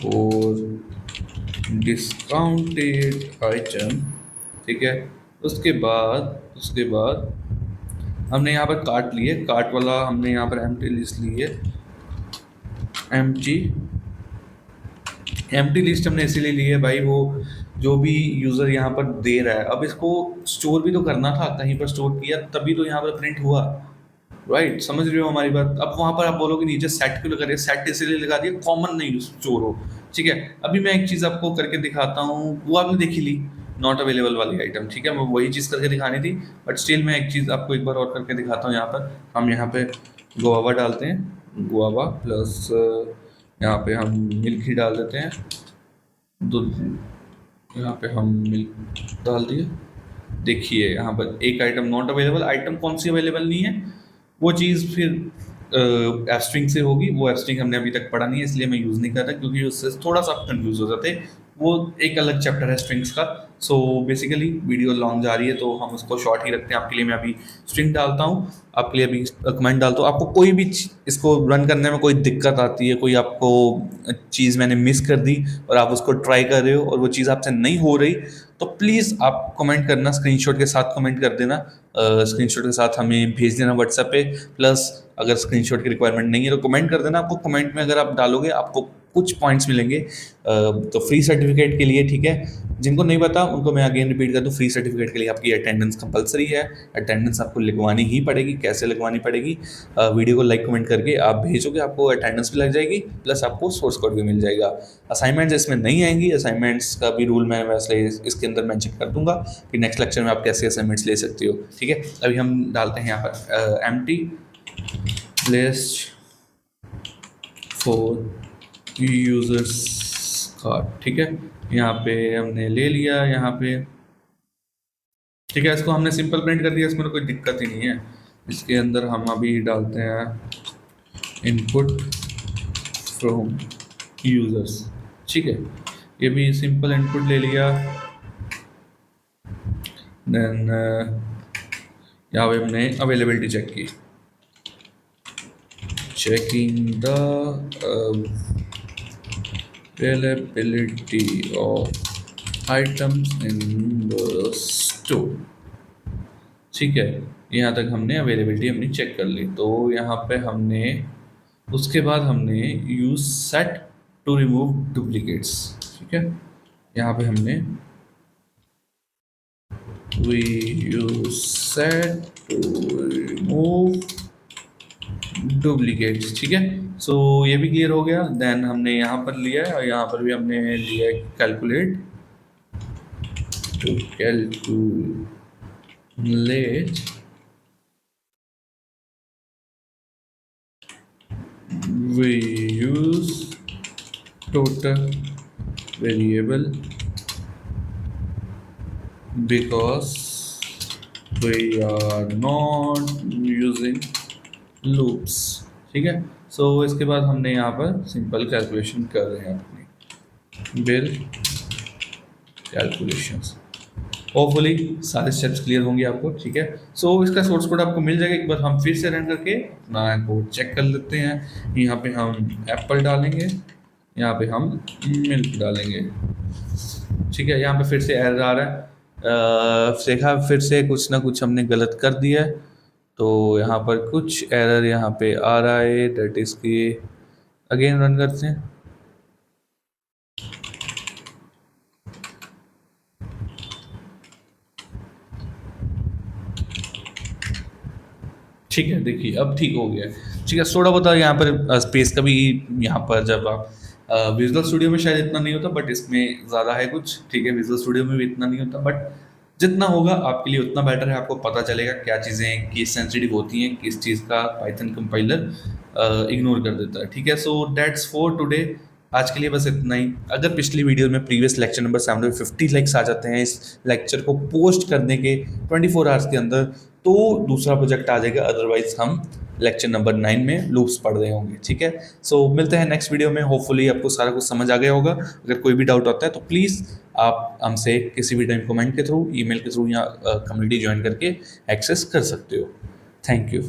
फॉर डिस्काउंटेड आइटम, ठीक है। उसके बाद हमने यहाँ पर कार्ट लिए, कार्ट वाला हमने यहाँ पर एम्प्टी लिस्ट ली है। एम्प्टी लिस्ट हमने इसीलिए ली है भाई, वो जो भी यूज़र यहाँ पर दे रहा है, अब इसको स्टोर भी तो करना था, कहीं पर स्टोर किया तभी तो यहाँ पर प्रिंट हुआ, राइट। समझ रहे हो हमारी बात। अब वहाँ पर आप बोलोगे नीचे सेट क्यों लगा दिया, सेट इसीलिए लगा दिया कॉमन नहीं स्टोर हो, ठीक है। अभी मैं एक चीज़ आपको करके दिखाता हूँ, वो आपने देखी ली नॉट अवेलेबल वाली आइटम, ठीक है। मैं वही चीज़ करके दिखानी थी, बट स्टिल मैं एक चीज़ आपको एक बार और करके दिखाता हूँ। यहाँ पर हम यहाँ पे गुआवा डालते हैं, गुआवा प्लस यहाँ पे हम मिल्क ही डाल देते हैं, दूध, यहाँ पे हम मिल्क डाल दिए। देखिए यहाँ पर एक आइटम नॉट अवेलेबल, आइटम कौन सी अवेलेबल नहीं है, वो चीज़ फिर एस्ट्रिंग से होगी। वो एस्ट्रिंग हमने अभी तक पढ़ा नहीं है, इसलिए मैं यूज़ नहीं कर रहा, क्योंकि उससे थोड़ा सा कंफ्यूज हो जाते, वो एक अलग चैप्टर है स्ट्रिंग्स का। सो बेसिकली वीडियो लॉन्ग जा रही है तो हम उसको शॉर्ट ही रखते हैं। आपके लिए मैं अभी स्ट्रिंग डालता हूँ, आपके लिए अभी कमेंट डालता हूँ। आपको कोई भी इसको रन करने में कोई दिक्कत आती है, कोई आपको चीज़ मैंने मिस कर दी और आप उसको ट्राई कर रहे हो और वो चीज़ आपसे नहीं हो रही, तो प्लीज़ आप कमेंट करना, स्क्रीनशॉट के साथ कमेंट कर देना। स्क्रीनशॉट के साथ हमें भेज देना व्हाट्सएप पे, प्लस अगर स्क्रीनशॉट की रिक्वायरमेंट नहीं है तो कमेंट कर देना। आपको कमेंट में अगर आप डालोगे, आपको कुछ पॉइंट्स मिलेंगे। तो फ्री सर्टिफिकेट के लिए, ठीक है, जिनको नहीं पता उनको मैं अगेन रिपीट कर दूँ, फ्री सर्टिफिकेट के लिए आपकी अटेंडेंस कंपलसरी है। अटेंडेंस आपको लगवानी ही पड़ेगी। कैसे लगवानी पड़ेगी? वीडियो को लाइक कमेंट करके आप भेजोगे, आपको अटेंडेंस भी लग जाएगी, प्लस आपको सोर्स कोड भी मिल जाएगा। असाइनमेंट्स इसमें नहीं आएंगी। असाइनमेंट्स का भी रूल मैं वैसे इसके अंदर मेंशन कर दूंगा कि नेक्स्ट लेक्चर में आप कैसे असाइनमेंट्स ले सकते हो, ठीक है। अभी हम डालते हैं यहाँ पर empty list for users card, ठीक है। यहाँ पे हमने ले लिया, यहाँ पे ठीक है, इसको हमने सिंपल प्रिंट कर दिया, इसमें तो कोई दिक्कत ही नहीं है। इसके अंदर हम अभी डालते हैं इनपुट फ्रॉम यूजर्स, ठीक है। ये भी सिंपल इनपुट ले लिया। देन यहाँ पे हमने अवेलेबिलिटी चेक की, checking the availability of items in the store, ठीक है। यहाँ तक हमने अवेलेबिलिटी अपनी चेक कर ली। तो यहाँ पे हमने उसके बाद हमने use set to remove duplicates, ठीक है। यहाँ पे हमने we use set to remove duplicates, ठीक है। सो ये भी क्लियर हो गया। देन हमने यहाँ पर लिया है और यहाँ पर भी हमने लिया है calculate to calculate we use total variable because we are not using loops, ठीक है। सो इसके बाद हमने यहाँ पर सिंपल कैलकुलेशन कर रहे हैं अपनी बिल कैलकुलेशंस। होपफुली सारे स्टेप्स क्लियर होंगे आपको, ठीक है। सो इसका सोर्स कोड आपको मिल जाएगा। एक बार हम फिर से रन करके अपना कोड चेक कर लेते हैं। यहाँ पे हम एप्पल डालेंगे, यहाँ पे हम मिल्क डालेंगे, ठीक है। यहाँ पे फिर से एरर आ रहा है। देखा, फिर से कुछ ना कुछ हमने गलत कर दिया है। तो यहाँ पर कुछ एरर यहाँ पे आ रहा है, दैट इज की अगेन रन करते हैं। ठीक है, देखिए अब ठीक हो गया, ठीक है। थोड़ा बहुत यहाँ पर स्पेस का भी, यहाँ पर जब आप विजुअल स्टूडियो में शायद इतना नहीं होता, बट इसमें ज़्यादा है कुछ, ठीक है। विजुअल स्टूडियो में भी इतना नहीं होता, बट जितना होगा आपके लिए उतना बेटर है। आपको पता चलेगा क्या चीज़ें केस सेंसिटिव होती हैं, किस चीज़ का पाइथन कंपाइलर इग्नोर कर देता है, ठीक है। So that's for today. आज के लिए बस इतना ही। अगर पिछली वीडियो में प्रीवियस लेक्चर नंबर 750 लाइक्स आ जाते हैं इस लेक्चर को पोस्ट करने के 24 आवर्स के अंदर, तो दूसरा प्रोजेक्ट आ जाएगा। अदरवाइज हम लेक्चर नंबर 9 में लूप्स पढ़ रहे होंगे, ठीक है। सो मिलते हैं नेक्स्ट वीडियो में। होपफुली आपको सारा कुछ समझ आ गया होगा। अगर कोई भी डाउट होता है तो प्लीज़ आप हमसे किसी भी टाइम कमेंट के थ्रू, ईमेल के थ्रू या कम्युनिटी ज्वाइन करके एक्सेस कर सकते हो। Thank you.